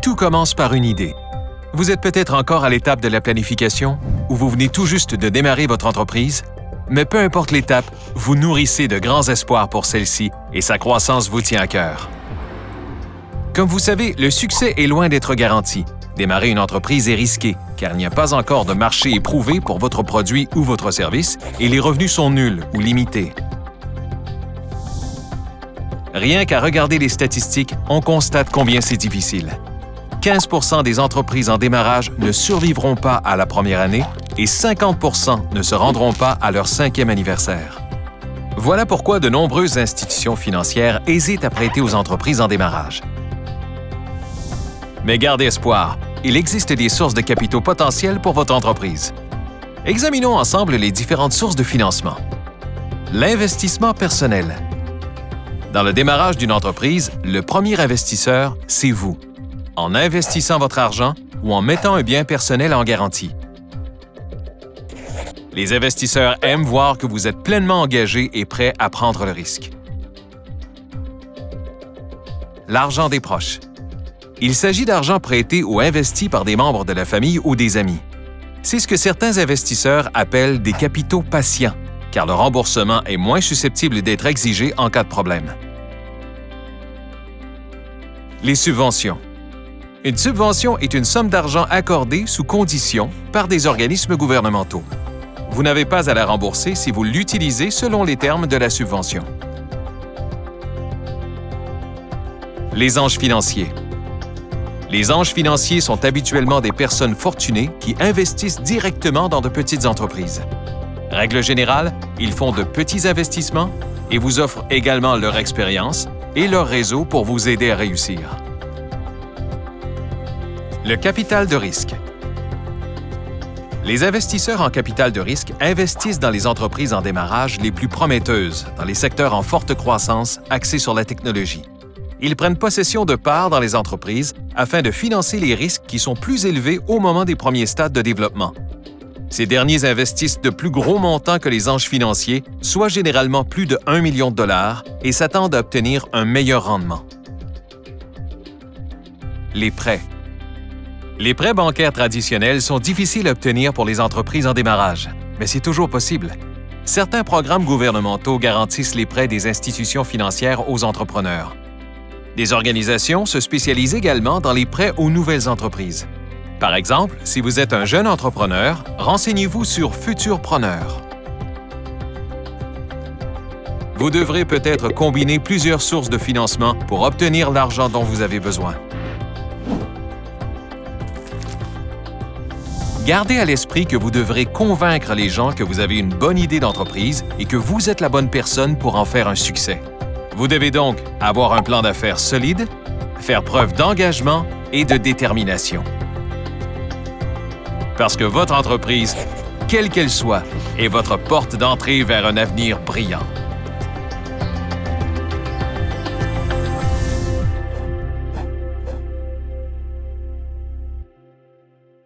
Tout commence par une idée. Vous êtes peut-être encore à l'étape de la planification ou vous venez tout juste de démarrer votre entreprise, mais peu importe l'étape, vous nourrissez de grands espoirs pour celle-ci et sa croissance vous tient à cœur. Comme vous savez, le succès est loin d'être garanti. Démarrer une entreprise est risqué, car il n'y a pas encore de marché éprouvé pour votre produit ou votre service et les revenus sont nuls ou limités. Rien qu'à regarder les statistiques, on constate combien c'est difficile. 15 % des entreprises en démarrage ne survivront pas à la première année et 50 % ne se rendront pas à leur 5e anniversaire. Voilà pourquoi de nombreuses institutions financières hésitent à prêter aux entreprises en démarrage. Mais gardez espoir, il existe des sources de capitaux potentiels pour votre entreprise. Examinons ensemble les différentes sources de financement. L'investissement personnel. Dans le démarrage d'une entreprise, le premier investisseur, c'est vous, en investissant votre argent ou en mettant un bien personnel en garantie. Les investisseurs aiment voir que vous êtes pleinement engagé et prêt à prendre le risque. L'argent des proches. Il s'agit d'argent prêté ou investi par des membres de la famille ou des amis. C'est ce que certains investisseurs appellent des capitaux patients, car le remboursement est moins susceptible d'être exigé en cas de problème. Les subventions. Une subvention est une somme d'argent accordée sous condition par des organismes gouvernementaux. Vous n'avez pas à la rembourser si vous l'utilisez selon les termes de la subvention. Les anges financiers. Les anges financiers sont habituellement des personnes fortunées qui investissent directement dans de petites entreprises. Règle générale, ils font de petits investissements et vous offrent également leur expérience et leur réseau pour vous aider à réussir. Le capital de risque. Les investisseurs en capital de risque investissent dans les entreprises en démarrage les plus prometteuses, dans les secteurs en forte croissance axés sur la technologie. Ils prennent possession de parts dans les entreprises afin de financer les risques qui sont plus élevés au moment des premiers stades de développement. Ces derniers investissent de plus gros montants que les anges financiers, soit généralement plus de 1 million de dollars, et s'attendent à obtenir un meilleur rendement. Les prêts. Les prêts bancaires traditionnels sont difficiles à obtenir pour les entreprises en démarrage, mais c'est toujours possible. Certains programmes gouvernementaux garantissent les prêts des institutions financières aux entrepreneurs. Des organisations se spécialisent également dans les prêts aux nouvelles entreprises. Par exemple, si vous êtes un jeune entrepreneur, renseignez-vous sur Futurpreneur. Vous devrez peut-être combiner plusieurs sources de financement pour obtenir l'argent dont vous avez besoin. Gardez à l'esprit que vous devrez convaincre les gens que vous avez une bonne idée d'entreprise et que vous êtes la bonne personne pour en faire un succès. Vous devez donc avoir un plan d'affaires solide, faire preuve d'engagement et de détermination. Parce que votre entreprise, quelle qu'elle soit, est votre porte d'entrée vers un avenir brillant.